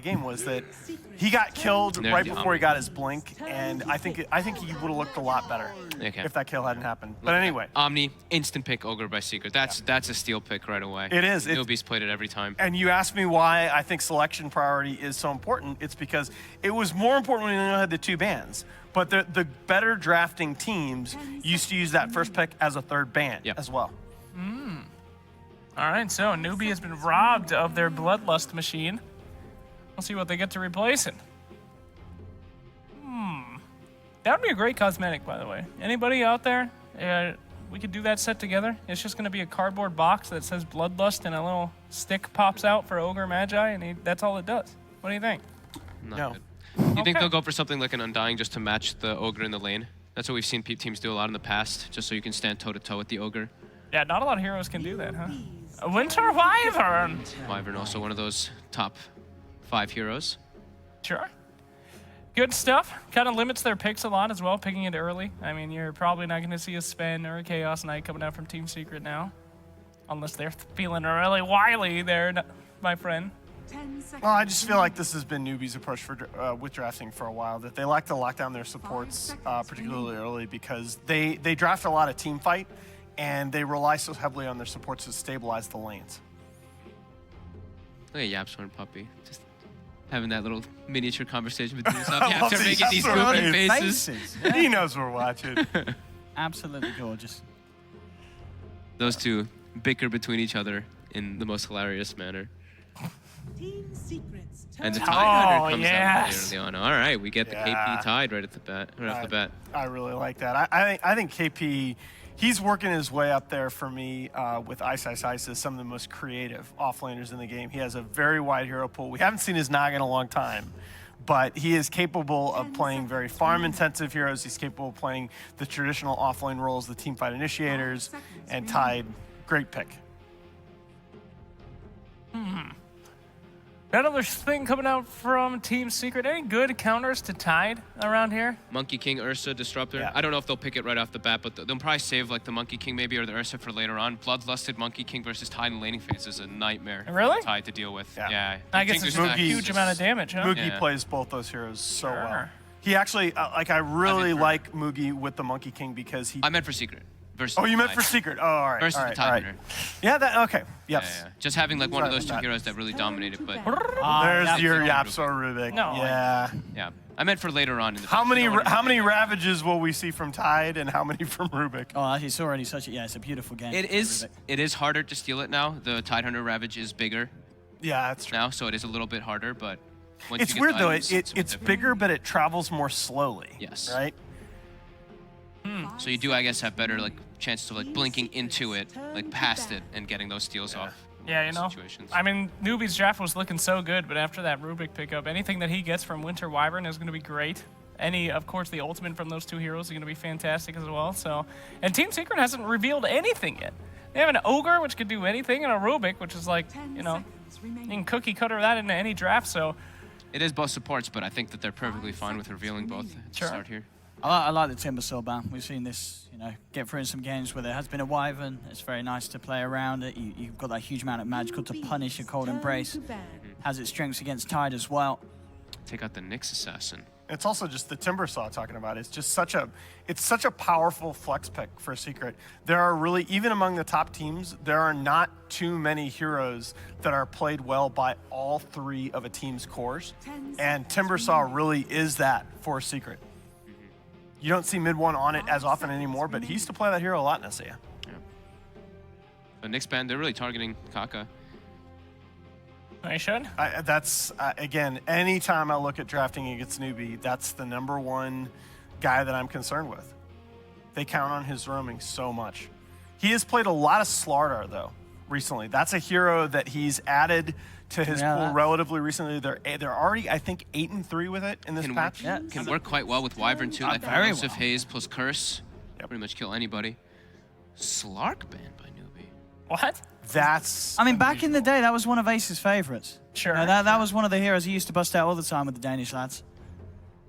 game was that he got killed right before he got his blink, and I think he would have looked a lot better if that kill hadn't happened. But anyway, Omni instant pick Ogre by Secret. That's a steal pick right away. It is. Newbee's played it every time. And you asked me why I think selection priority is so important. It's because it was more important when you had the 2 bans. But the better drafting teams used to use that first pick as a 3rd ban as well. All right, so Newbee has been robbed of their Bloodlust machine. We'll see what they get to replace it. That would be a great cosmetic, by the way. Anybody out there? We could do that set together. It's just going to be a cardboard box that says Bloodlust and a little stick pops out for Ogre Magi, and that's all it does. What do you think? Not good. You think they'll go for something like an Undying just to match the Ogre in the lane? That's what we've seen teams do a lot in the past, just so you can stand toe-to-toe with the Ogre. Yeah, not a lot of heroes can do that, huh? A Winter Wyvern! Wyvern also one of those top 5 heroes. Sure. Good stuff. Kind of limits their picks a lot as well, picking it early. I mean, you're probably not going to see a Sven or a Chaos Knight coming out from Team Secret now. Unless they're feeling really wily there, my friend. Well, I just feel like this has been Newbee's approach for with drafting for a while, that they like to lock down their supports particularly early because they draft a lot of team fight, and they rely so heavily on their supports to stabilize the lanes. Look at Yapstorm Puppy. Just having that little miniature conversation with himself. Yapstorm making these goofy faces. He knows we're watching. Absolutely gorgeous. Those two bicker between each other in the most hilarious manner. Team Secrets. And the Tide Hunter comes yes. out later on. All right, we get the KP Tide right at the bat. Right off the bat. I really like that. I think KP, he's working his way up there for me with Ice as some of the most creative offlaners in the game. He has a very wide hero pool. We haven't seen his Naga in a long time, but he is capable of playing very farm-intensive heroes. He's capable of playing the traditional offlane roles, the teamfight initiators, and Tide, great pick. Another thing coming out from Team Secret. Any good counters to Tide around here? Monkey King, Ursa, Disruptor. Yeah. I don't know if they'll pick it right off the bat, but they'll probably save like the Monkey King maybe or the Ursa for later on. Bloodlusted Monkey King versus Tide in laning phase is a nightmare. Really? For Tide to deal with. Yeah. I guess it's a huge amount of damage, huh? Mugi plays both those heroes so well. He actually, I really like Mugi with the Monkey King because he... I meant for Secret. Versus Oh, you meant Tide. for Secret. Oh, all right. Versus all the right, Tide all right. Hunter. Yeah, that, okay. Yes. Yeah. Just having like one of those two heroes that really dominated, but There's your Yapsor Rubik. No. Yeah. yeah. I meant for later on in the How many Ravages will we see from Tide and how many from Rubik? Oh, actually, it's already such a, it's a beautiful game. It is harder to steal it now. The Tide Hunter Ravage is bigger Yeah, that's true. now, so it is a little bit harder, but once It's you get weird the though. items, It's a bit different. bigger, but it travels more slowly. Yes. Right. So you do, I guess, have better like chances of like blinking into it, like past it, and getting those steals off. Yeah, you know. Situations. I mean, Newbee's draft was looking so good, but after that Rubik pickup, anything that he gets from Winter Wyvern is going to be great. Of course, the ultimate from those two heroes is going to be fantastic as well. So, and Team Secret hasn't revealed anything yet. They have an Ogre, which could do anything, and a Rubik, which is like, you know, you can cookie cutter that into any draft. So, it is both supports, but I think that they're perfectly fine with revealing both at the start here. I like the Timber Saw ban. We've seen this, get through in some games where there has been a Wyvern. It's very nice to play around it. You've got that huge amount of magical to punish a Cold Embrace. Has its strengths against Tide as well. Take out the Nyx Assassin. It's also just the Timber Saw talking about. It's just such a powerful flex pick for Secret. There are really, even among the top teams, there are not too many heroes that are played well by all 3 of a team's cores. And Timber Saw really is that for Secret. You don't see mid one on it as often anymore, but he used to play that hero a lot in SAM. Yeah. But Nyx ban, they're really targeting Kaka. I should. That's, again, anytime I look at drafting against Newbee, that's the #1 guy that I'm concerned with. They count on his roaming so much. He has played a lot of Slardar, though, recently. That's a hero that he's added to his pool relatively recently. They're already, I think, 8-3 with it in this patch. Can work quite well with Wyvern, too. Like Explosive Haze plus Curse. Pretty much kill anybody. Slark banned by Newbee. What? That's... I mean, back in the day, that was one of Ace's favorites. Sure. That was one of the heroes he used to bust out all the time with the Danish lads.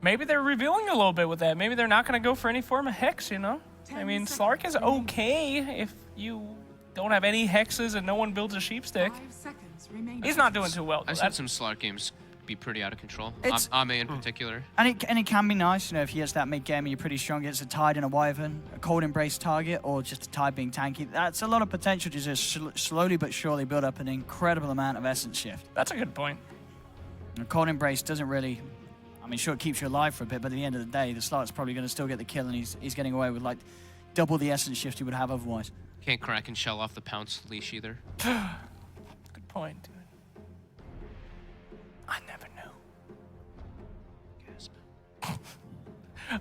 Maybe they're revealing a little bit with that. Maybe they're not going to go for any form of Hex, you know? I mean, Slark is okay if you don't have any Hexes and no one builds a Sheepstick. He's not doing too well. I've seen some Slark games be pretty out of control. It's- Ame in particular. And it can be nice, you know, if he gets that mid game and you're pretty strong against a Tide and a Wyvern, a Cold Embrace target, or just a Tide being tanky. That's a lot of potential to just slowly but surely build up an incredible amount of Essence Shift. That's a good point. And Cold Embrace doesn't really, I mean, sure, it keeps you alive for a bit, but at the end of the day, the Slark's probably going to still get the kill, and he's getting away with like double the Essence Shift he would have otherwise. Can't crack and shell off the pounce leash either. Good point, dude. I never knew.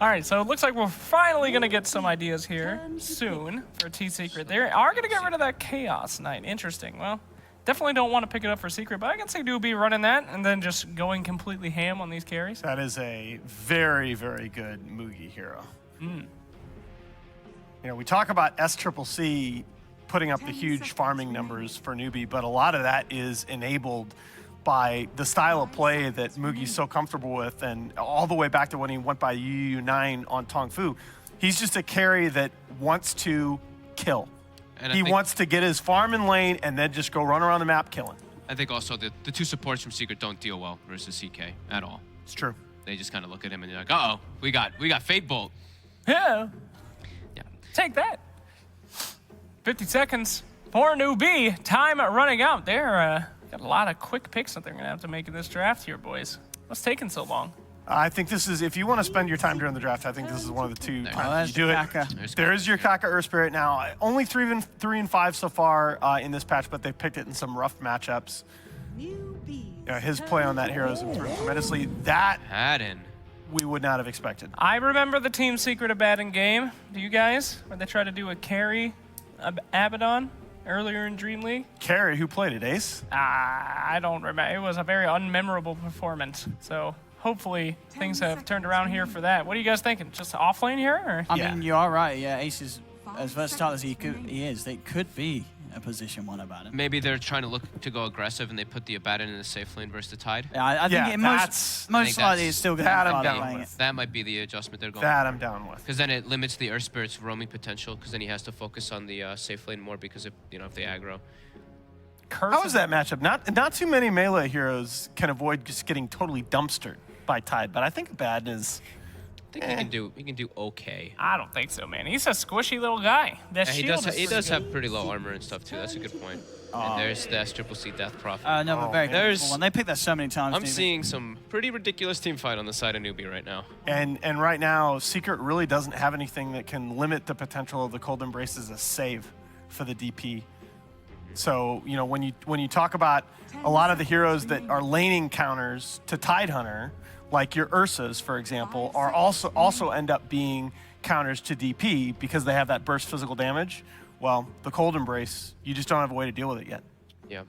All right, so it looks like we're finally going to get some ideas here soon for T-Secret. They are going to get rid of that Chaos Knight. Interesting. Well, definitely don't want to pick it up for Secret, but I can see Newbee running that and then just going completely ham on these carries. That is a very, very good Mugi hero. You know, we talk about SCCC putting up the huge farming numbers for Newbee, but a lot of that is enabled by the style of play that Mugi's so comfortable with, and all the way back to when he went by UU9 on Tong Fu. He's just a carry that wants to kill. And He wants to get his farm in lane and then just go run around the map killing. I think also the two supports from Secret don't deal well versus CK at all. It's true. They just kind of look at him and they're like, uh-oh, we got Fate Bolt. Yeah. Yeah. Take that. 50 seconds for Newbee. Time running out. They're got a lot of quick picks that they're going to have to make in this draft here, boys. What's taking so long? I think this is, if you want to spend your time during the draft, I think this is one of the two times you do it. There is your Kaka Earth Spirit now. Only 3 and 5 so far in this patch, but they've picked it in some rough matchups. Newbee. You know, his play on that hero has improved tremendously. That Hadden. we would not have expected. I remember the Team Secret Abaddon game. Do you guys? Where they tried to do a carry Abaddon earlier in DreamLeague? Carry, who played it, Ace? I don't remember. It was a very unmemorable performance. So hopefully things have turned around here for that. What are you guys thinking? Just off lane here? Or? I mean, you are right. Yeah, Ace is as versatile as he is. They could be a position one about him. Maybe they're trying to look to go aggressive and they put the Abaddon in the safe lane versus the Tide. Yeah, I think Yeah, it that's- most likely that's- it's still going that to I'm be down playing with. it. That might be the adjustment they're going That I'm down with. because then it limits the Earth Spirit's roaming potential because then he has to focus on the safe lane more because if they aggro. How is that matchup? Not too many melee heroes can avoid just getting totally dumpstered by Tide, but I think Abaddon is... I think he can do okay. I don't think so, man. He's a squishy little guy. That Yeah, shield he is does pretty have pretty low armor and stuff too. That's a good point. And there's the SCCC Death Prophet. Another very There's- good one. They picked that so many times. I'm Newbee. seeing some pretty ridiculous team fight on the side of Newbee right now. And right now, Secret really doesn't have anything that can limit the potential of the Cold Embrace as a save for the DP. So, you know, when you talk about a lot of the heroes that are laning counters to Tidehunter, like your Ursas, for example, are also end up being counters to DP because they have that burst physical damage. Well, the Cold Embrace, you just don't have a way to deal with it yet. Yeah.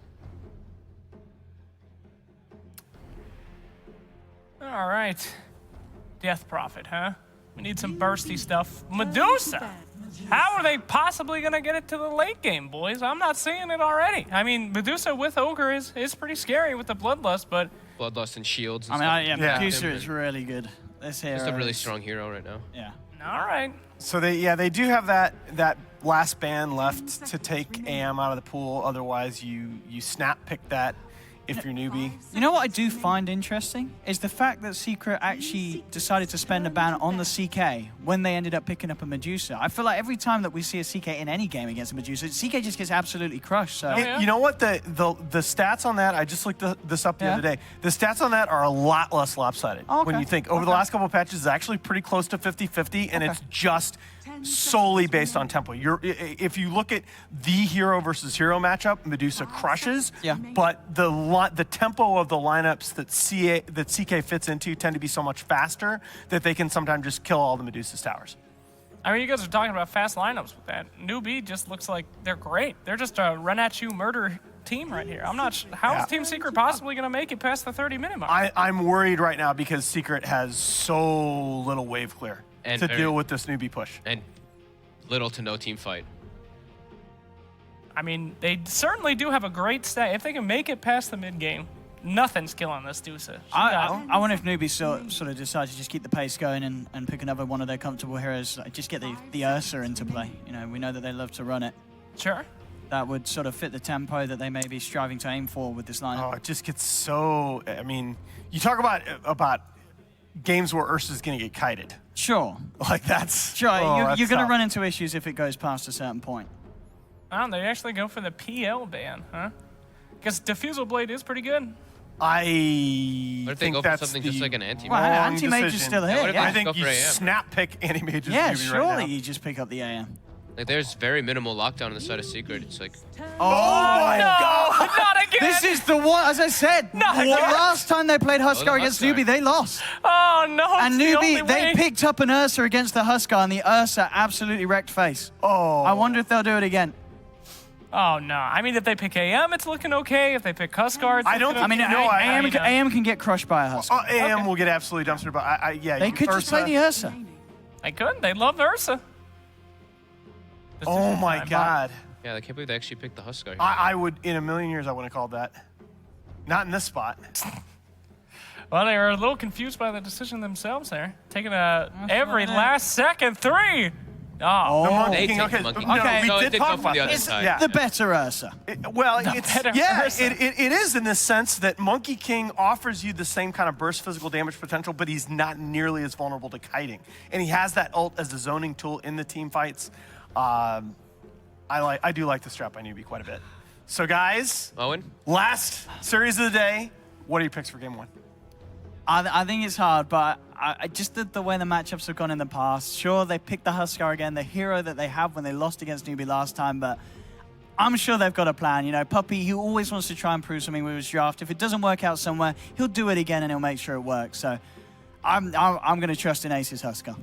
All right. Death Prophet, huh? We need some bursty stuff. Medusa! How are they possibly going to get it to the late game, boys? I'm not seeing it already. I mean, Medusa with Ogre is pretty scary with the Bloodlust, but... Bloodlust and shields. I And mean, stuff. Medusa is really good. This hero Just a really is- strong hero right now. Yeah. All right. So they do have that last ban left to take AM out of the pool. Otherwise, you snap pick that if you're Newbee. You know what I do find interesting is the fact that Secret actually decided to spend a ban on the CK when they ended up picking up a Medusa. I feel like every time that we see a CK in any game against a Medusa, CK just gets absolutely crushed. So yeah. You know what? The stats on that, I just looked this up the other day. The stats on that are a lot less lopsided. Okay. When you think over the last couple of patches, it's actually pretty close to 50-50, and it's just solely based on tempo. If you look at the hero versus hero matchup, Medusa crushes. Yeah. But the tempo of the lineups that CK fits into tend to be so much faster that they can sometimes just kill all the Medusa's towers. I mean, you guys are talking about fast lineups with that. Newbee just looks like they're great. They're just a run-at-you murder team right here. I'm not sure. How is Team Secret possibly going to make it past the 30-minute mark? I'm worried right now because Secret has so little wave clear And to very- deal with this Newbee push. And little to no team fight. I mean, they certainly do have a great stat. If they can make it past the mid-game, nothing's killing this Medusa. I wonder if Newbee sort of decides to just keep the pace going and pick another one of their comfortable heroes. Like just get the Ursa into play. You know, we know that they love to run it. Sure. that would sort of fit the tempo that they may be striving to aim for with this lineup. Oh, it just gets so. I mean, you talk about games where Ursa's going to get kited. Sure. Like that's. Sure, that's you're going to tough. run into issues if it goes past a certain point. Oh, they actually go for the PL ban, huh? Because Diffusal Blade is pretty good. I What if they think go for that's something the just like an anti-mage? Well, wrong anti-mage is decision. still Yeah, here, what if yeah. I think Go for you AM. snap pick anti-mage's Yeah, Newbee surely right now. you just pick up the AM. Like there's very minimal lockdown on the side of Secret. It's like Oh my God! Not again! This is the one, as I said, the last time they played Huskar against Huskar. Newbee, they lost. Oh, no, it's And the only Newbee, they way. picked up an Ursa against the Huskar, and the Ursa absolutely wrecked face. Oh. I wonder if they'll do it again. Oh, no. I mean, if they pick AM, it's looking okay. If they pick Huskar, it's I don't looking think- okay. no, AM can get crushed by a Huskar. AM Okay. will get absolutely dumpstered, but yeah, They could just play the Ursa. They could. They love Ursa. Oh my Decision time. God! yeah, I can't believe they actually picked the Huskar. I would, in a million years, I wouldn't have called that. Not in this spot. Well, they were a little confused by the decision themselves there. Taking every right. last second. 3. Oh. The Monkey They King. take Okay, the Monkey no, King. we So it did did talk go from about the other this. side. Yeah. The better Ursa. Well, The it's better yeah, Ursa. it is in the sense that Monkey King offers you the same kind of burst physical damage potential, but he's not nearly as vulnerable to kiting, and he has that ult as the zoning tool in the team fights. I do like the strap by Newbee quite a bit. So guys, Owen? last series of the day. What are your picks for game 1? I think it's hard, but I just the way the matchups have gone in the past. Sure, they picked the Huskar again, the hero that they have when they lost against Newbee last time, but I'm sure they've got a plan. You know, Puppy, he always wants to try and prove something with his draft. If it doesn't work out somewhere, he'll do it again and he'll make sure it works. So I'm going to trust in Ace's Huskar.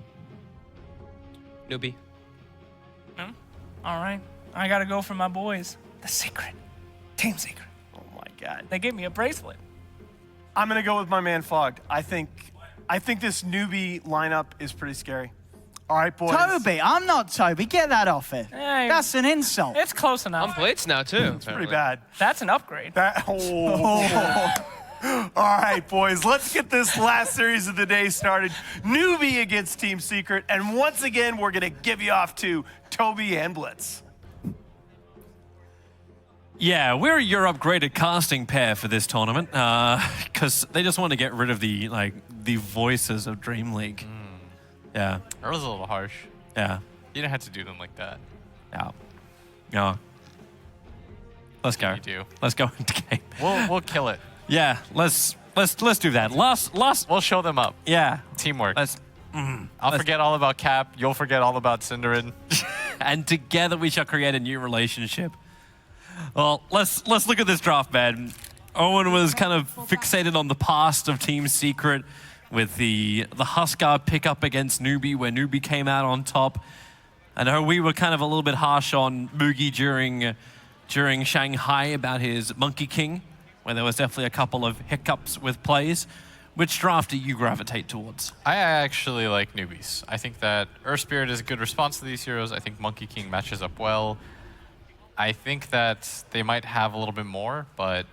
Newbee. All right. I got to go for my boys. The Secret. Team Secret. Oh my God! They gave me a bracelet. I'm gonna go with my man Fogged. I think this Newbie lineup is pretty scary. All right, boys. Toby, I'm not Toby. Get that off it. Hey. That's an insult. It's close On enough. plates now too. It's Pretty bad. That's an upgrade. All right, boys, let's get this last series of the day started. Newbie against Team Secret, and once again, we're gonna give you off to Toby and Blitz. Yeah, we're your upgraded casting pair for this tournament because they just want to get rid of the voices of DreamLeague. Yeah, That was a little harsh. yeah, You didn't have to do them like that. yeah, yeah. Let's go. You do. Let's go into game. We'll kill it. Yeah, let's do that. Last. We'll show them up. Yeah, Teamwork. let's. I'll forget all about Cap. You'll forget all about Cinderin. And together we shall create a new relationship. Well, let's look at this draft, man. Owen was kind of fixated on the past of Team Secret with the Huskar pickup against Newbee, where Newbee came out on top. I know we were kind of a little bit harsh on Moogie during Shanghai about his Monkey King, where there was definitely a couple of hiccups with plays. Which draft do you gravitate towards? I actually like newbies. I think that Earth Spirit is a good response to these heroes. I think Monkey King matches up well. I think that they might have a little bit more, but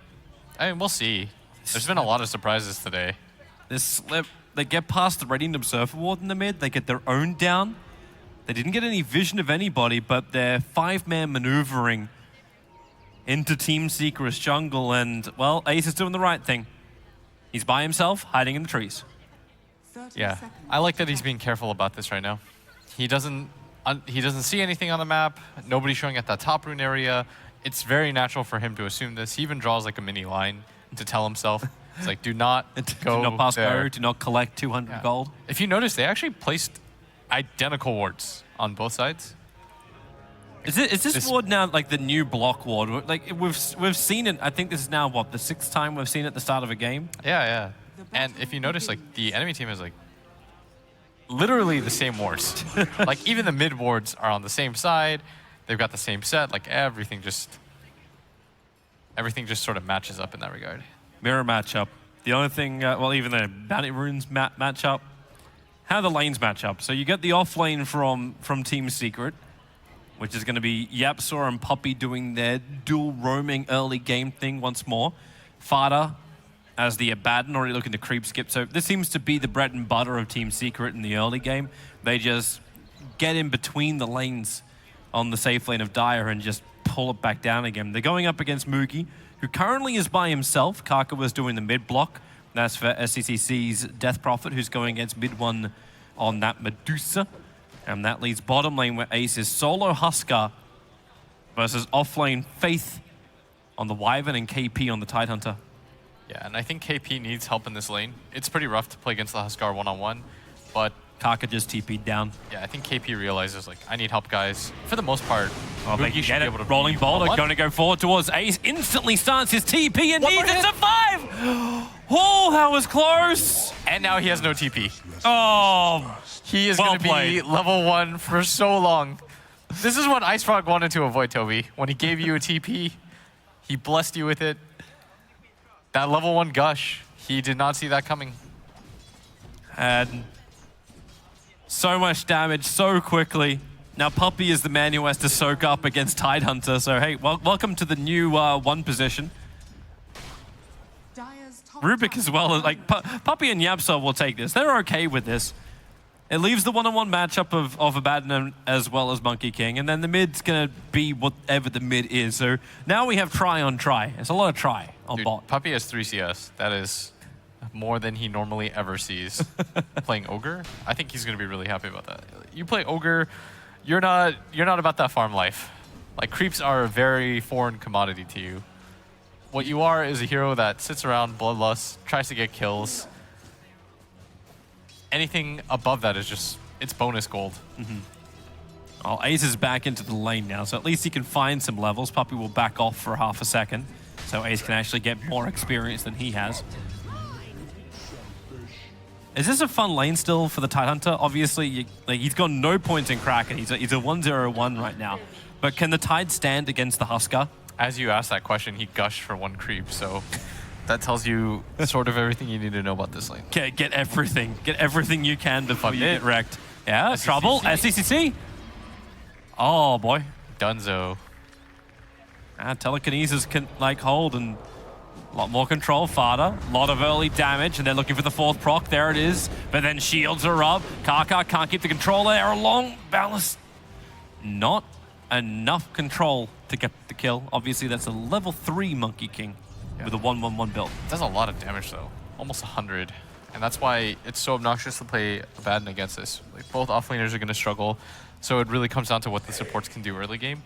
I mean, we'll see. There's been a lot of surprises today. This slip, they get past the Radiant Observer Ward in the mid, they get their own down. They didn't get any vision of anybody, but they're 5-man maneuvering into Team Secret's jungle, and, well, Ace is doing the right thing. He's by himself, hiding in the trees. Yeah, I like that he's being careful about this right now. He doesn't see anything on the map. Nobody's showing at that top rune area. It's very natural for him to assume this. He even draws like a mini line to tell himself. It's like, do not go do not pass there. go, do not collect 200 Yeah. gold. If you notice, they actually placed identical wards on both sides. Is this ward now like the new block ward? Like we've seen it. I think this is now what, the 6th time we've seen it at the start of a game. Yeah, yeah. And if you notice, like the enemy team is like literally the same wards. Like even the mid wards are on the same side. They've got the same set. Like everything just sort of matches up in that regard. Mirror matchup. The only thing, well, even the bounty runes match up. How the lanes match up. So you get the off lane from Team Secret, which is going to be Yapsaw and Puppy doing their dual roaming early game thing once more. Fada as the Abaddon already looking to creep skip. So this seems to be the bread and butter of Team Secret in the early game. They just get in between the lanes on the safe lane of Dire and just pull it back down again. They're going up against Moogie, who currently is by himself. Kaka was doing the mid block. That's for SCCC's Death Prophet, who's going against mid one on that Medusa. And that leaves bottom lane where Ace is solo Huskar versus offlane Faith on the Wyvern and KP on the Tidehunter. Yeah, and I think KP needs help in this lane. It's pretty rough to play against the Huskar one-on-one, but Kaka just TP'd down. yeah, I think KP realizes, like, I need help, guys. For the most part, Oh, they Moogie can should get be it. able to Rolling be Boulder one-on-one. going to go forward towards Ace. Instantly starts his TP and One more needs to hit. survive. Oh, that was close. And now he has no TP. Oh, He is Well going to be played. level 1 for so long. This is what Ice Frog wanted to avoid, Toby. When he gave you a TP, he blessed you with it. That level 1 gush, he did not see that coming. and so much damage so quickly. Now Puppy is the man who has to soak up against Tidehunter. So hey, welcome to the new one position. Dire's top Rubik tower as well as like Puppy and Yapsol will take this. They're okay with this. It leaves the one-on-one matchup of Abaddon as well as Monkey King, and then the mid's gonna be whatever the mid is. So now we have try on try. It's a lot of try on Dude, bot. Puppy has 3 CS. That is more than he normally ever sees. Playing Ogre, I think he's going to be really happy about that. You play Ogre, you're not about that farm life. Like, creeps are a very foreign commodity to you. What you are is a hero that sits around, bloodlust, tries to get kills. Anything above that is just, it's bonus gold. Oh, Ace is back into the lane now, so at least he can find some levels. Puppy will back off for half a second, so Ace can actually get more experience than he has. Is this a fun lane still for the Tidehunter? Obviously, he's got no points in Kraken. He's a 1-0-1 right now. But can the Tide stand against the Huskar? As you asked that question, he gushed for 1 creep, so that tells you sort of everything you need to know about this lane. Get everything. Get everything you can before you Fuck it. get wrecked. Yeah, SCCC. trouble. SCCC. Oh, boy. Dunzo. Telekinesis can, like, hold and a lot more control. Fada. A lot of early damage, and they're looking for the 4th proc. There it is. But then shields are up. Kaka can't keep the control there. A long balance. Not enough control to get the kill. Obviously, that's a level 3 Monkey King with a 1-1-1 build. Does a lot of damage though, almost 100. And that's why it's so obnoxious to play Abaddon against this. Like, both offlaners are going to struggle, so it really comes down to what the supports can do early game.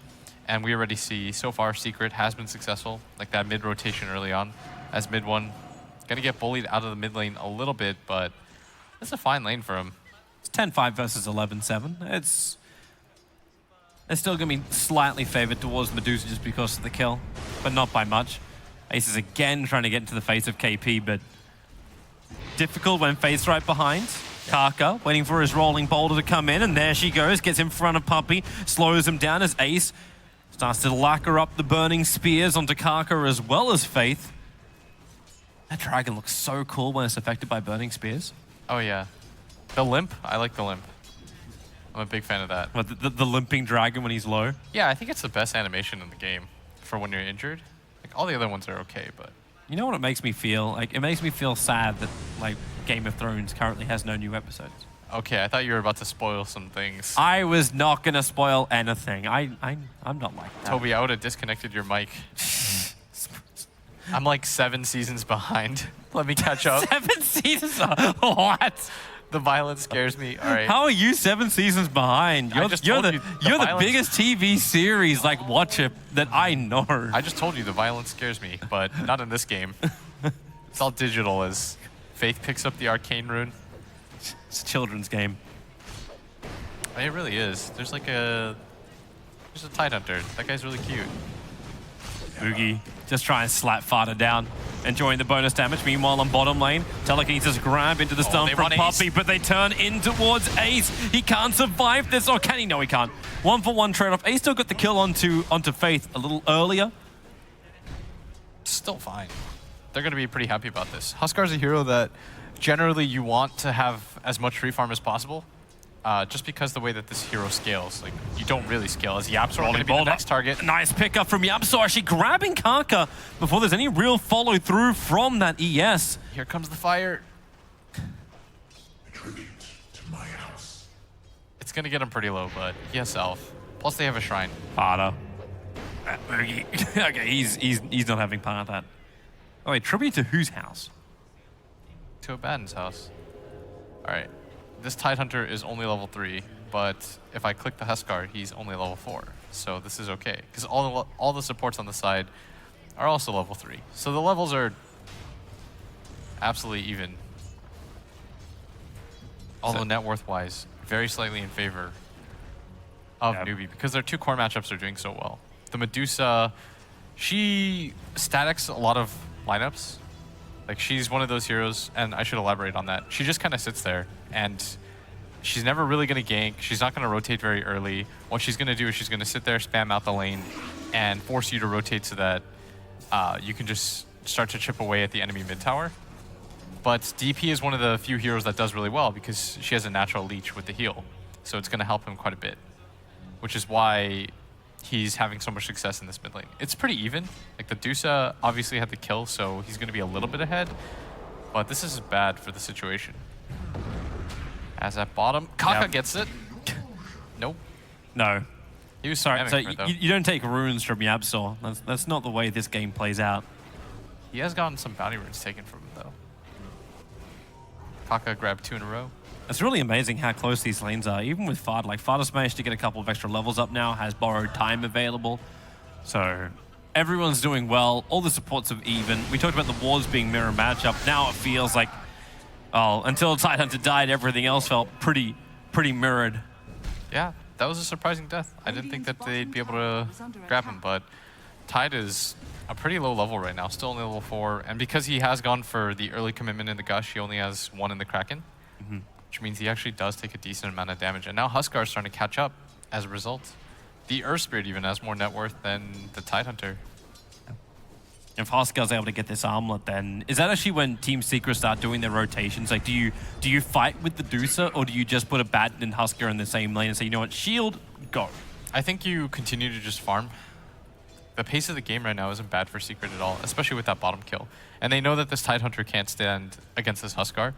And we already see, so far, Secret has been successful, like that mid-rotation early on, as mid one. Gonna get bullied out of the mid lane a little bit, but it's a fine lane for him. It's 10-5 versus 11-7. It's still going to be slightly favored towards Medusa just because of the kill, but not by much. Ace is again trying to get into the face of KP, but difficult when Faith's right behind. Kaka waiting for his rolling boulder to come in, and there she goes, gets in front of Puppy, slows him down as Ace starts to lacquer up the burning spears onto Kaka as well as Faith. That dragon looks so cool when it's affected by burning spears. Oh yeah. The limp, I like the limp. I'm a big fan of that. What, the limping dragon when he's low. Yeah, I think it's the best animation in the game for when you're injured. Like, all the other ones are okay, but You know what it makes me feel? Like, it makes me feel sad that, like, Game of Thrones currently has no new episodes. okay, I thought you were about to spoil some things. I was not gonna spoil anything. I'm not like that. Toby, I would have disconnected your mic. I'm like 7 seasons behind. Let me catch up. 7 seasons? What? The violence scares me. All right. How are you 7 seasons behind? I You're, just you're told the you the you're the violence- biggest TV series like watch it that I know. I just told you the violence scares me, but not in this game. It's all digital as Faith picks up the arcane rune. It's a children's game. It really is. There's like there's a Tidehunter. That guy's really cute. Boogie just try and slap Fada down, enjoying the bonus damage. Meanwhile, on bottom lane, Telekinesis grab into the stun they from run Ace. Puppy, but they turn in towards Ace. He can't survive this, or can he? No, he can't. 1-for-1 trade-off. Ace still got the kill onto Faith a little earlier. Still fine. They're going to be pretty happy about this. Huskar's a hero that generally you want to have as much free farm as possible. Just because the way that this hero scales, like, you don't really scale as Yapsor going to be the next target. Nice pickup from Yapsor, actually grabbing Kaka before there's any real follow through from that ES. Here comes the fire. Tribute to my house. It's going to get him pretty low, but he has Elf. Plus they have a shrine. Fada. Okay, he's not having part of that. Oh wait, tribute to whose house? To Abaddon's house. All right, this Tidehunter is only level 3, but if I click the Huskar, he's only level 4. So this is okay, because all the supports on the side are also level 3. So the levels are absolutely even. Although net worth-wise, very slightly in favor of Newbee, because their 2 core matchups are doing so well. The Medusa, she statics a lot of lineups. Like, she's one of those heroes, and I should elaborate on that. She just kind of sits there, and she's never really going to gank. She's not going to rotate very early. What she's going to do is she's going to sit there, spam out the lane, and force you to rotate so that you can just start to chip away at the enemy mid tower. But DP is one of the few heroes that does really well because she has a natural leech with the heal. So it's going to help him quite a bit, which is why he's having so much success in this mid lane. It's pretty even. Like, the Dusa obviously had the kill, so he's going to be a little bit ahead. But this is bad for the situation. As at bottom, Kaka gets it. Nope. No. He was Sorry, so for it, though. you don't take runes from Yabsor. That's not the way this game plays out. He has gotten some bounty runes taken from him, though. Kaka grabbed 2 in a row. It's really amazing how close these lanes are, even with Fard. Like, Farda's managed to get a couple of extra levels up now, has borrowed time available. So everyone's doing well. All the supports are even. We talked about the wars being mirror matchup. Now it feels like, oh, until Tidehunter died, everything else felt pretty mirrored. Yeah, that was a surprising death. I didn't think that they'd be able to grab him, but Tide is a pretty low level right now, still only level 4. And because he has gone for the early commitment in the Gush, he only has 1 in the Kraken, which means he actually does take a decent amount of damage. And now Huskar is starting to catch up as a result. The Earth Spirit even has more net worth than the Tidehunter. If Huskar's able to get this armlet, then is that actually when Team Secret start doing their rotations? Like, do you fight with the Dusa, or do you just put a Batten and Huskar in the same lane and say, you know what, shield, go? I think you continue to just farm. The pace of the game right now isn't bad for Secret at all, especially with that bottom kill. And they know that this Tidehunter can't stand against this Huskar.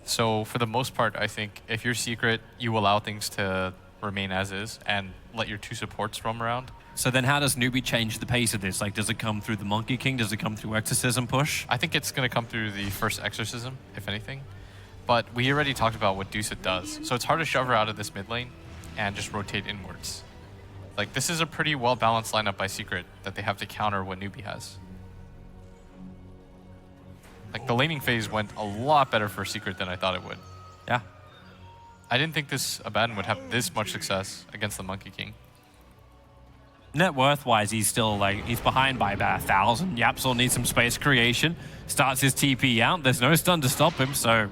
So for the most part, I think if you're Secret, you allow things to remain as is and let your 2 supports roam around. So then how does Newbee change the pace of this? Like, does it come through the Monkey King? Does it come through Exorcism push? I think it's going to come through the first Exorcism, if anything. But we already talked about what Dusa does. So it's hard to shove her out of this mid lane and just rotate inwards. Like, this is a pretty well-balanced lineup by Secret that they have to counter what Newbee has. Like, the laning phase went a lot better for Secret than I thought it would. Yeah. I didn't think this Abaddon would have this much success against the Monkey King. Net worth-wise, he's still, like, he's behind by about 1,000. Yapsor needs some space creation. Starts his TP out. There's no stun to stop him, so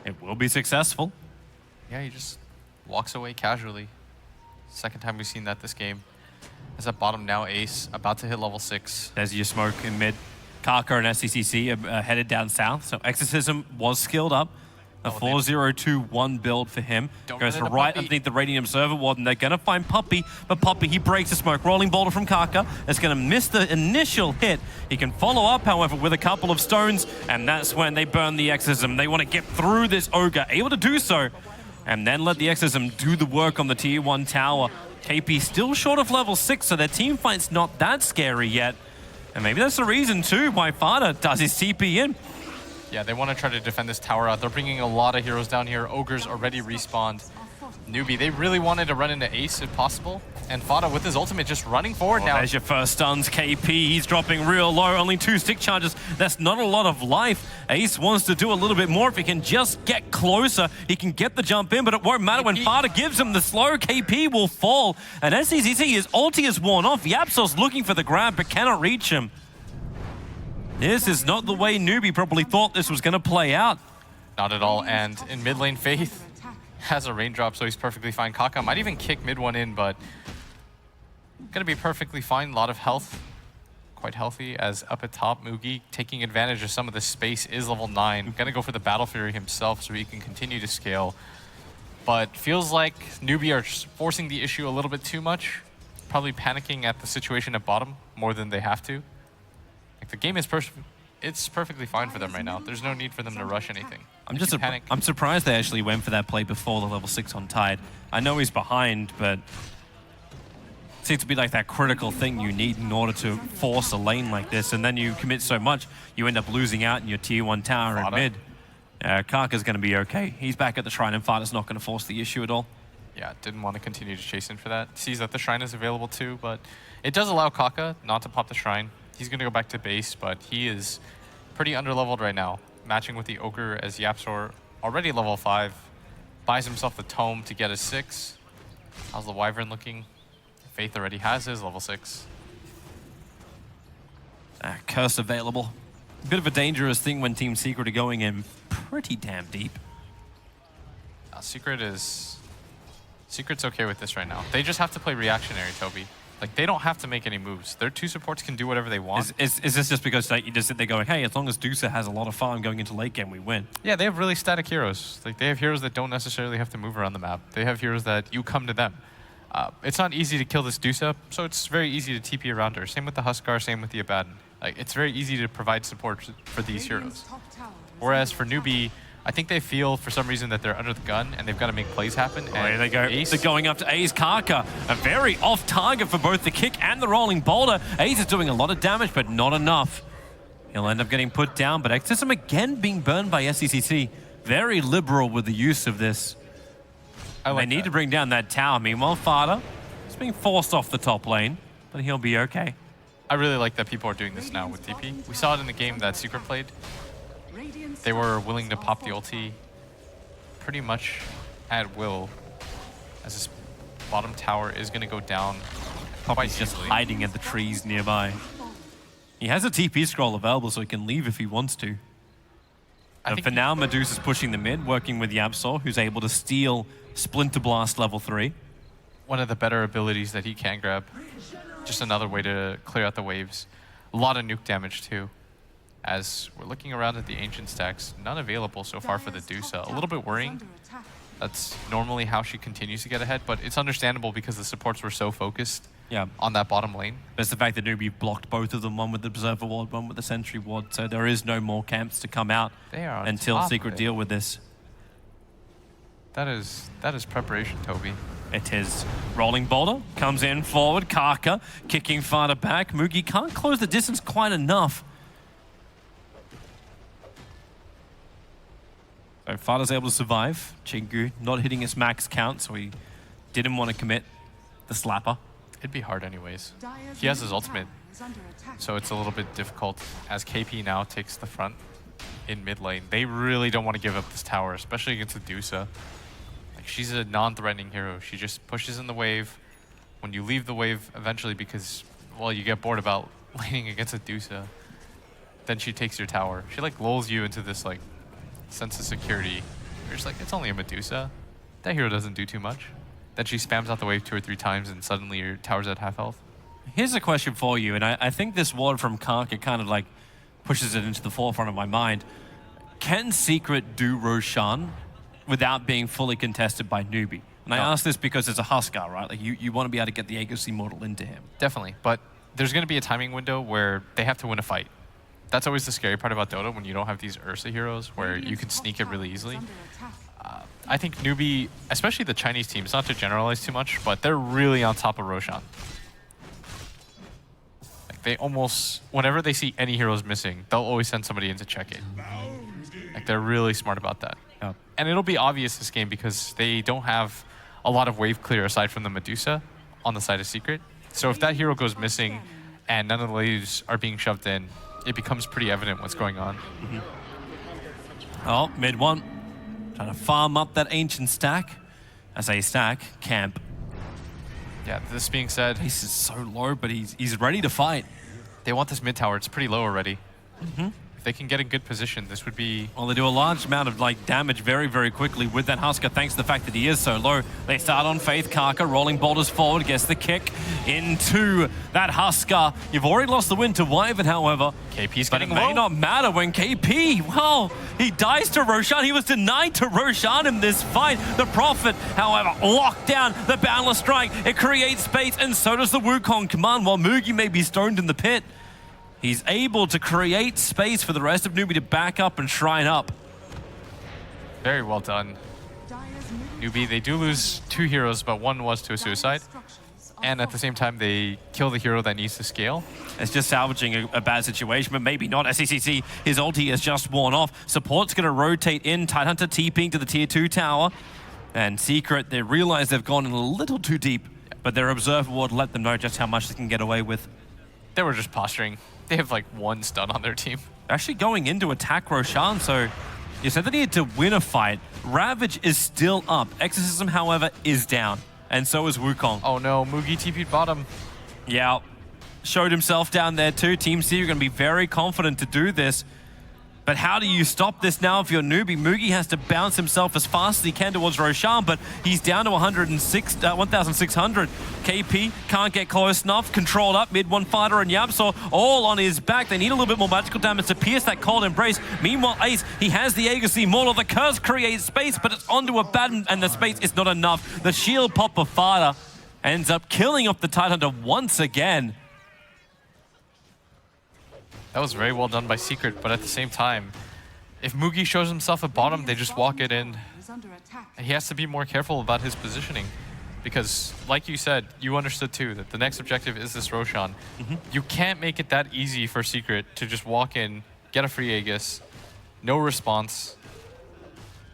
it will be successful. Yeah, he just walks away casually. Second time we've seen that this game. As at bottom now, Ace, about to hit level 6. There's your smoke in mid. Kaka and SCCC are headed down south, so Exorcism was skilled up. A 4-0-2-1 build for him. Goes for right underneath the Radiant Observer Ward, and they're going to find Puppey. But Puppey, he breaks the smoke. Rolling Boulder from Kaka. It's going to miss the initial hit. He can follow up, however, with a couple of stones, and that's when they burn the Exorcism. They want to get through this Ogre, able to do so, and then let the Exorcism do the work on the Tier 1 tower. KP still short of level 6, so their team fight's not that scary yet. And maybe that's the reason, too, why Fada does his TP in. Yeah, they want to try to defend this tower out. They're bringing a lot of heroes down here. Ogres already respawned. Newbee, they really wanted to run into Ace if possible. And Fada with his ultimate just running forward now. There's your first stuns, KP. He's dropping real low. Only 2 stick charges. That's not a lot of life. Ace wants to do a little bit more. If he can just get closer, he can get the jump in, but it won't matter when Fada gives him the slow. KP will fall. And SCCC, his ulti is worn off. Yapsor's looking for the grab, but cannot reach him. This is not the way Newbee probably thought this was going to play out. Not at all. And in mid lane, Faith has a raindrop, so he's perfectly fine. Kaka might even kick mid one in, but gonna be perfectly fine. A lot of health. Quite healthy, as up at top, Mugi taking advantage of some of the space is level 9. Gonna go for the Battle Fury himself so he can continue to scale. But feels like Newbee are forcing the issue a little bit too much. Probably panicking at the situation at bottom more than they have to. Like, the game is it's perfectly fine for them right now. There's no need for them to rush anything. I'm surprised they actually went for that play before the level 6 on Tide. I know he's behind, but seems to be like that critical thing you need in order to force a lane like this, and then you commit so much, you end up losing out in your tier 1 tower in mid. Karka's going to be okay. He's back at the shrine, and Fada's not going to force the issue at all. Yeah, didn't want to continue to chase in for that. Sees that the shrine is available too, but it does allow Kaka not to pop the shrine. He's going to go back to base, but he is pretty underleveled right now. Matching with the Ogre as Yapsor, already level 5, buys himself the Tome to get a 6. How's the Wyvern looking? Faith already has his level 6. Curse available. A bit of a dangerous thing when Team Secret are going in pretty damn deep. Secret's okay with this right now. They just have to play reactionary, Toby. Like, they don't have to make any moves. Their 2 supports can do whatever they want. Is this just because like, you just sit there going, hey, as long as Dusa has a lot of farm going into late game, we win? Yeah, they have really static heroes. Like, they have heroes that don't necessarily have to move around the map. They have heroes that you come to them. It's not easy to kill this Dusa, so it's very easy to TP around her. Same with the Huskar, same with the Abaddon. Like, it's very easy to provide support for these heroes. Whereas for Newbee, I think they feel for some reason that they're under the gun and they've got to make plays happen. And there they go. Ace, They're going up to Ace. Karka, a very off target for both the kick and the rolling boulder. Ace is doing a lot of damage, but not enough. He'll end up getting put down, but Exorcism again being burned by SCCC. Very liberal with the use of this. They need to bring down that tower. Meanwhile, Fada is being forced off the top lane, but he'll be okay. I really like that people are doing this now with DP. We saw it in the game that Secret played. They were willing to pop the ulti pretty much at will, as this bottom tower is going to go down quite He's just easily. hiding at the trees nearby. He has a TP scroll available, so he can leave if he wants to. For now, Medusa's pushing the mid, working with Yapsor, who's able to steal Splinter Blast level 3. One of the better abilities that he can grab. Just another way to clear out the waves. A lot of nuke damage too. As we're looking around at the ancient stacks, none available so far for the Dusa. A little bit worrying. That's normally how she continues to get ahead, but it's understandable because the supports were so focused on that bottom lane. It's the fact that Newbee blocked both of them, one with the Berserker Ward, one with the Sentry Ward, so there is no more camps to come out until Secret deal with this. That is preparation, Toby. It is. Rolling boulder comes in forward. Karka kicking Fada back. Mugi can't close the distance quite enough. So Fada's able to survive. Chingu not hitting his max count, so he didn't want to commit the slapper. It'd be hard anyways. He has his ultimate, so it's a little bit difficult as KP now takes the front in mid lane. They really don't want to give up this tower, especially against the Dusa. Like, she's a non-threatening hero. She just pushes in the wave. When you leave the wave eventually because, well, you get bored about laning against a Dusa, then she takes your tower. She like lulls you into this like sense of security. You're just like, it's only a Medusa. That hero doesn't do too much. Then she spams out the wave 2 or 3 times and suddenly your tower's at half health. Here's a question for you, and I think this ward from Karka kind of like pushes it into the forefront of my mind. Can Secret do Roshan without being fully contested by Newbee? And I ask this because it's a Huskar, right? Like you want to be able to get the Aegis model into him. Definitely, but there's going to be a timing window where they have to win a fight. That's always the scary part about Dota when you don't have these Ursa heroes where you can sneak it really easily. I think Newbee, especially the Chinese teams, not to generalize too much, but they're really on top of Roshan. Like they almost, whenever they see any heroes missing, they'll always send somebody in to check it. Like they're really smart about that. Yeah. And it'll be obvious this game because they don't have a lot of wave clear aside from the Medusa on the side of Secret. So if that hero goes missing and none of the ladies are being shoved in, it becomes pretty evident what's going on. Oh, mid one. Trying to farm up that ancient stack. As a stack, camp. Yeah, this being said, Ace is so low, but he's ready to fight. they want this mid tower. It's pretty low already. If they can get in good position, this would be... Well, they do a large amount of like damage very, very quickly with that Huskar, thanks to the fact that he is so low. They start on Faith. Karka rolling boulders forward, gets the kick into that Huskar. You've already lost the win to Wyvern, however. KP's But it getting may low. not matter when KP, well, he dies to Roshan. He was denied to Roshan in this fight. The Prophet, however, locked down the Boundless Strike. It creates space, and so does the Wukong command. While Mugi may be stoned in the pit, he's able to create space for the rest of Newbee to back up and shrine up. Very well done. Newbee, they do lose 2 heroes, but one was to a suicide. and at the same time, they kill the hero that needs to scale. It's just salvaging a bad situation, but maybe not. SCCC, his ulti has just worn off. Support's going to rotate in. Tidehunter TPing to the tier 2 tower. And Secret, they realize they've gone in a little too deep, but their observer ward let them know just how much they can get away with. They were just posturing. They have like 1 stun on their team. Actually going in to attack Roshan, so you said they needed to win a fight. Ravage is still up. Exorcism, however, is down. And so is Wukong. Oh no, Mugi TP'd bottom. Yeah, showed himself down there too. Team C are going to be very confident to do this. But how do you stop this now if you're Newbee? Mugi has to bounce himself as fast as he can towards Roshan, but he's down to 1,600. KP can't get close enough. Controlled up, mid one fighter and Yapsaw all on his back. They need a little bit more magical damage to pierce that cold embrace. Meanwhile, Ace, he has the Aegis Immortal. The curse creates space, but it's onto a Batten, and the space is not enough. The shield popper fighter ends up killing off the Tidehunter once again. That was very well done by Secret, but at the same time, if Mugi shows himself at bottom, they just walk it in. He has to be more careful about his positioning. Because, like you said, you understood too, that the next objective is this Roshan. You can't make it that easy for Secret to just walk in, get a free Aegis, no response.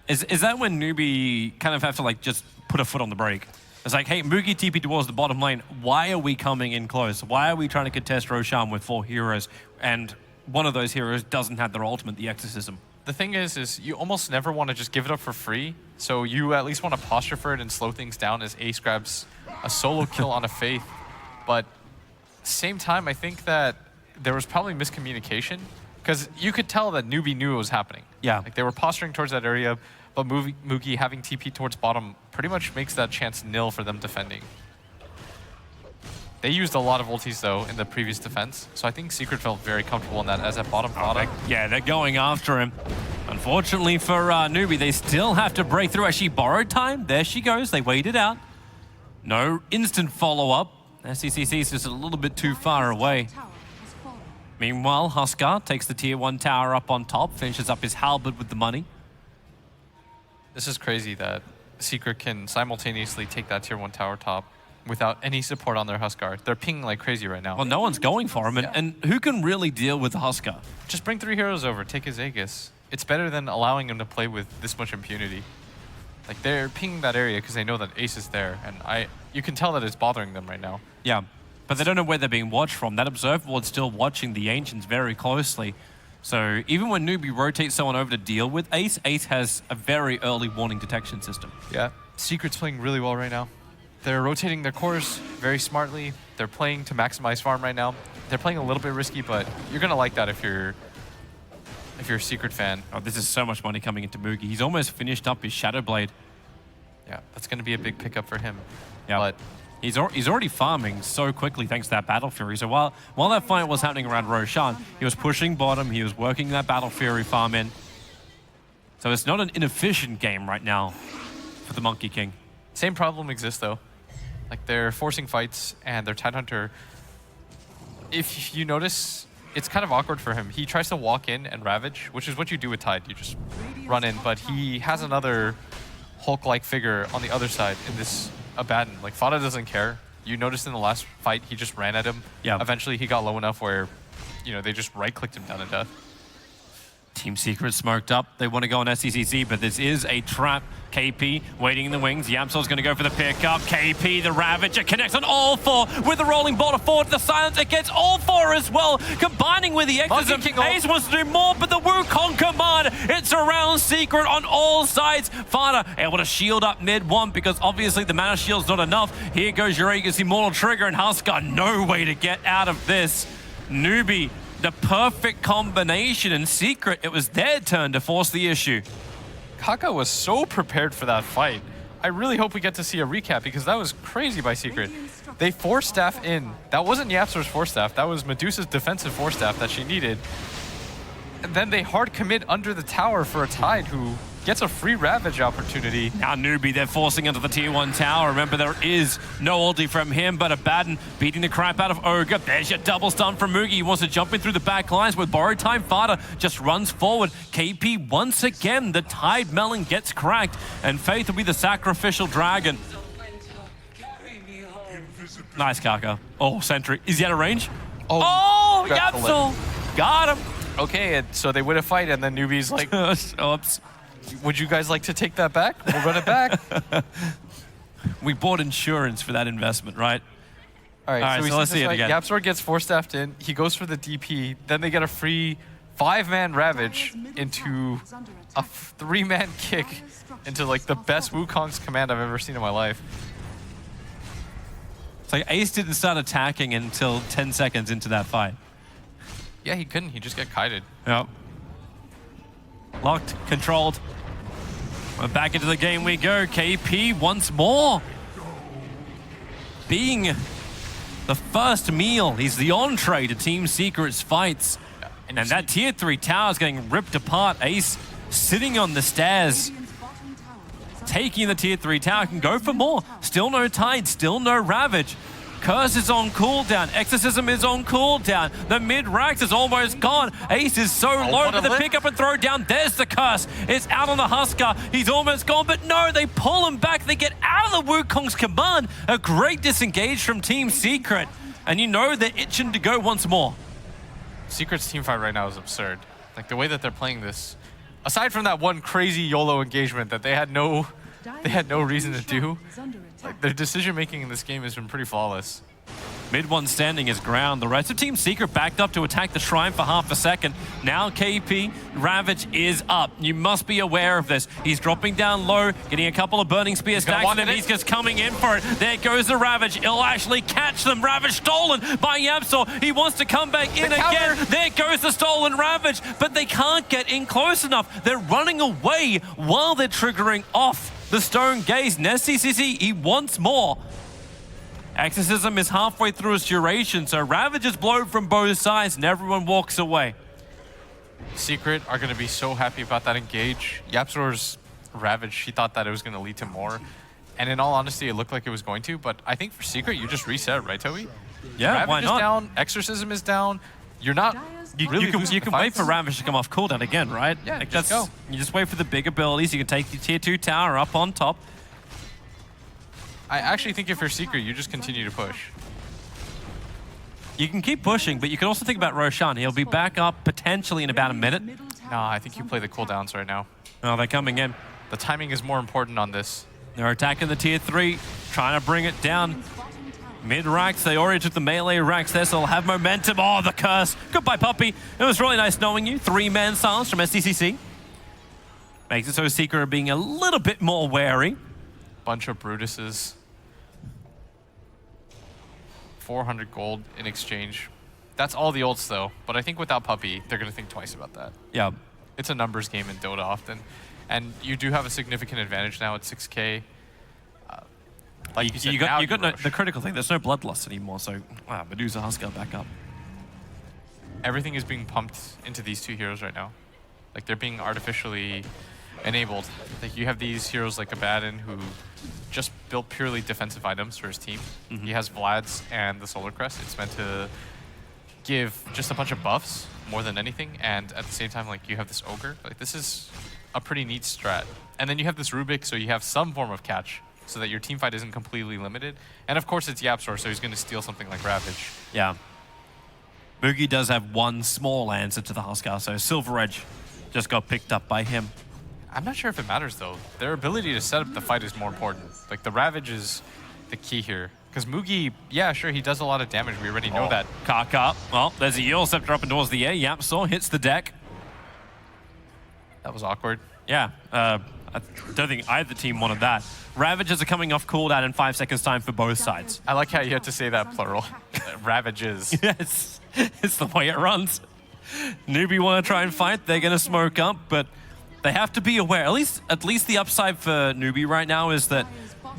Is that when Newbee kind of have to like just put a foot on the brake? It's like, hey, Mugi TP towards the bottom lane. Why are we coming in close? Why are we trying to contest Roshan with 4 heroes? And one of those heroes doesn't have their ultimate, the Exorcism. The thing is you almost never want to just give it up for free. So you at least want to posture for it and slow things down as Ace grabs a solo kill on a Faith. But same time, I think that there was probably miscommunication. Because you could tell that Newbee knew it was happening. Yeah. Like they were posturing towards that area, but Mugi having TP towards bottom pretty much makes that chance nil for them defending. They used a lot of ultis, though, in the previous defense, so I think Secret felt very comfortable in that as that bottom product. Yeah, they're going after him. Unfortunately for Newbee, they still have to break through. Actually, borrowed time. There she goes. They waited out. No instant follow-up. SCCC is just a little bit too far away. Meanwhile, Huskar takes the tier 1 tower up on top, finishes up his halberd with the money. This is crazy that Secret can simultaneously take that tier 1 tower top without any support on their Huskar. They're pinging like crazy right now. Well, no one's going for him, and who can really deal with Huskar? Just bring 3 heroes over, take his Aegis. It's better than allowing him to play with this much impunity. Like, they're pinging that area because they know that Ace is there, and you can tell that it's bothering them right now. Yeah, but they don't know where they're being watched from. That observer ward's still watching the Ancients very closely. So even when Newbee rotates someone over to deal with Ace, Ace has a very early warning detection system. Yeah, Secret's playing really well right now. They're rotating their cores very smartly. They're playing to maximize farm right now. They're playing a little bit risky, but you're gonna like that if you're a Secret fan. Oh, this is so much money coming into Mugi. He's almost finished up his Shadow Blade. Yeah, that's gonna be a big pickup for him. Yeah, but he's already farming so quickly thanks to that Battle Fury. So while that fight was happening around Roshan, he was pushing bottom. He was working that Battle Fury farm in. So it's not an inefficient game right now for the Monkey King. Same problem exists though. Like they're forcing fights and their Tidehunter, if you notice, it's kind of awkward for him. He tries to walk in and ravage, which is what you do with Tide. You just run in, but he has another Hulk-like figure on the other side in this Abaddon. Like Fada doesn't care. You noticed in the last fight, he just ran at him. Yeah. Eventually he got low enough where, you know, they just right-clicked him down to death. Team Secret smoked up. They want to go on SCCC, but this is a trap. KP waiting in the wings. Yamsaw's going to go for the pickup. KP, the Ravager, connects on all 4 with the rolling border forward. The silence, it gets all 4 as well. Combining with the Exorcism, Ace wants to do more, but the Wukong command, it surrounds Secret on all sides. Fada able to shield up mid 1 because obviously the mana shield's not enough. Here goes your Aegis Immortal Trigger, and Huskar, no way to get out of this. Newbee, the perfect combination, and Secret, it was their turn to force the issue. Kaka was so prepared for that fight. I really hope we get to see a recap because that was crazy by Secret. They force staff in. That wasn't Yapsor's force staff. That was Medusa's defensive force staff that she needed. And then they hard commit under the tower for a Tide who gets a free Ravage opportunity. Now Newbee, they're forcing into the tier 1 tower. Remember, there is no ulti from him, but Abaddon beating the crap out of Ogre. There's your double stun from Mugi. He wants to jump in through the back lines with borrowed time. Fada just runs forward. KP once again, the Tide melon gets cracked, and Faith will be the sacrificial dragon. Nice Kaka. Oh, Sentry. Is he out of range? Oh, Yapsol! Got him! Okay, and so they win a fight, and then Newbee's like, Oops. would you guys like to take that back? We'll run it back. We bought insurance for that investment, right? All right, so let's see it again. Yapsor gets 4-staffed in. He goes for the DP. Then they get a free 5-man Ravage into a 3-man kick into like the best Wukong's command I've ever seen in my life. It's like Ace didn't start attacking until 10 seconds into that fight. Yeah, he couldn't. He just got kited. Yep. Locked, controlled. We're back into the game we go. KP once more. Being the first meal, he's the entree to Team Secret's fights. Yeah. And that tier 3 tower is getting ripped apart. Ace sitting on the stairs, taking the tier 3 tower, can go for more. Still no Tide, still no Ravage. Curse is on cooldown. Exorcism is on cooldown. The mid-rax is almost gone. Ace is so low with the pick up and throw down. There's the Curse. It's out on the Husker. He's almost gone, but no, they pull him back. They get out of the Wukong's command. A great disengage from Team Secret. And you know they're itching to go once more. Secret's team fight right now is absurd. Like the way that they're playing this, aside from that one crazy YOLO engagement that they had no reason to do, like their decision making in this game has been pretty flawless. Mid one standing his ground. The rest of Team Secret backed up to attack the shrine for half a second. Now KP, Ravage is up. You must be aware of this. He's dropping down low, getting a couple of burning spear stacks, and then he's just coming in for it. There goes the Ravage. He'll actually catch them. Ravage stolen by Yapsor. He wants to come back in again. There goes the stolen Ravage, but they can't get in close enough. They're running away while they're triggering off the Stone Gaze. NestCCC, he wants more. Exorcism is halfway through its duration, so Ravage is blown from both sides and everyone walks away. Secret are going to be so happy about that engage. Yapsor's Ravage, he thought that it was going to lead to more. And in all honesty, it looked like it was going to, but I think for Secret, you just reset, right, Toby? Yeah, Ravage why not? is down, Exorcism is down. You're not You really can wait for Ravage to come off cooldown again, right? Yeah, like just go. You just wait for the big abilities. You can take the tier 2 tower up on top. I actually think if you're Secret, you just continue to push. You can keep pushing, but you can also think about Roshan. He'll be back up potentially in about a minute. Nah, I think you play the cooldowns right now. Oh, they're coming in. The timing is more important on this. They're attacking the tier 3, trying to bring it down. Mid-racks, they already took the melee racks there, so they'll have momentum. Oh, the Curse. Goodbye, Puppy. It was really nice knowing you. 3-man silence from SDCC. Makes it so Secret are being a little bit more wary. Bunch of Brutuses. 400 gold in exchange. That's all the ults though, but I think without Puppy, they're going to think twice about that. Yeah. It's a numbers game in Dota often, and you do have a significant advantage now at 6K. Like you said, you now got no, rush. the critical thing, there's no bloodlust anymore, so wow, Medusa Husker back up. Everything is being pumped into these two heroes right now. Like they're being artificially enabled. Like you have these heroes like Abaddon who just built purely defensive items for his team. He has Vlad's and the Solar Crest. It's meant to give just a bunch of buffs more than anything, and at the same time, like you have this Ogre. Like this is a pretty neat strat. And then you have this Rubik, so you have some form of catch, so that your team fight isn't completely limited. And of course, it's Yapsor, so he's going to steal something like Ravage. Yeah. Boogie does have one small answer to the Husker, so Silver Edge just got picked up by him. I'm not sure if it matters though. Their ability to set up the fight is more important. Like the Ravage is the key here. Because Mugi, yeah, sure, he does a lot of damage. We already know that. Kaka. Well, there's a Eul Scepter up and towards the air. Yapsor hits the deck. That was awkward. Yeah. I don't think either team wanted that. Ravages are coming off cooldown in 5 seconds time for both sides. I like how you had to say that plural. Ravages. Yes. It's the way it runs. Newbee want to try and fight. They're going to smoke up, but they have to be aware. At least the upside for Newbee right now is that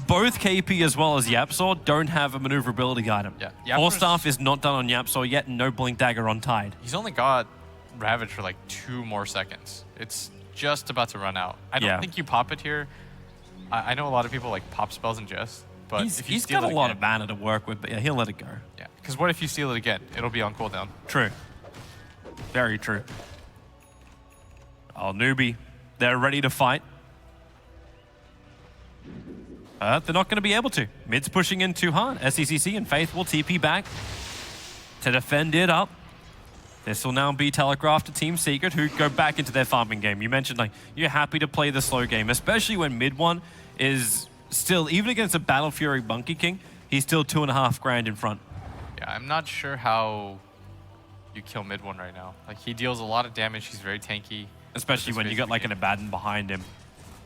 both KP as well as Yapsor don't have a maneuverability item. Yeah, Force Staff is not done on Yapsor yet, and no Blink Dagger on Tide. He's only got Ravage for like 2 more seconds. It's just about to run out. I don't think you pop it here. I know a lot of people like pop spells in jest, but if you he's steal got it a lot again, of mana to work with, but yeah, he'll let it go. Yeah, because what if you steal it again? It'll be on cooldown. True. Very true. Oh, Newbee. They're ready to fight. They're not going to be able to. Mid's pushing in too hard. SECC and Faith will TP back to defend it up. This will now be telegraphed to Team Secret, who go back into their farming game. You mentioned, like, you're happy to play the slow game, especially when mid one is still, even against a Battle Fury Monkey King, he's still 2.5 grand in front. Yeah, I'm not sure how you kill mid one right now. Like, he deals a lot of damage. He's very tanky. Especially when you got like an Abaddon behind him.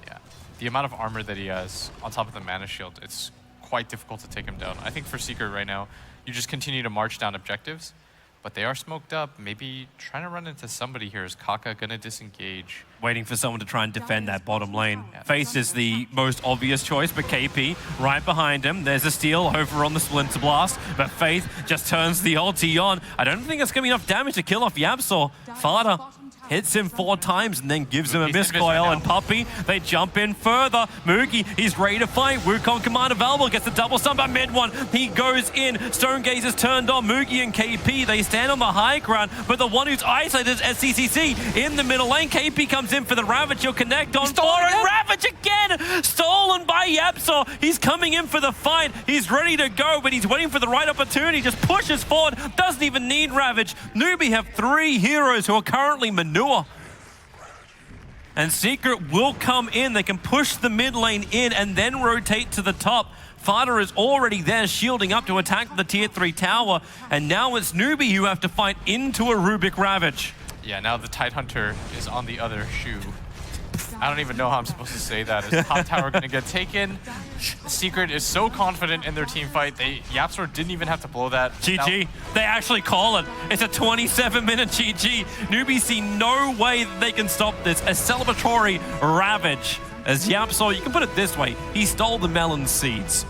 Yeah, the amount of armor that he has on top of the mana shield, it's quite difficult to take him down. I think for Secret right now, you just continue to march down objectives. But they are smoked up. Maybe trying to run into somebody here. Is Kaka gonna disengage? Waiting for someone to try and defend that bottom lane. Faith is the most obvious choice, but KP right behind him. There's a steal over on the Splinter Blast, but Faith just turns the ulti on. I don't think it's gonna be enough damage to kill off Yapsor. Fada hits him 4 times and then gives him a miscoil, and Puppey, they jump in further. Moogie, he's ready to fight. Wukong Command available, gets the double stun by mid one. He goes in. Stonegaze is turned on. Moogie and KP, they stand on the high ground, but the one who's isolated is SCCC in the middle lane. KP comes in for the Ravage. He'll connect on and Ravage again! Stolen by Yapsor. He's coming in for the fight. He's ready to go, but he's waiting for the right opportunity. Just pushes forward. Doesn't even need Ravage. Newbee have 3 heroes who are currently manure. And Secret will come in. They can push the mid lane in and then rotate to the top. Fada is already there shielding up to attack the tier 3 tower. And now it's Newbee who have to fight into a Rubik Ravage. Yeah, now the Tidehunter is on the other shoe. I don't even know how I'm supposed to say that. Is top tower going to get taken? Secret is so confident in their team fight. Yapsor didn't even have to blow that. GG. They actually call it. It's a 27-minute GG. Newbie see no way that they can stop this. A celebratory Ravage. As Yapsor, you can put it this way, he stole the melon seeds.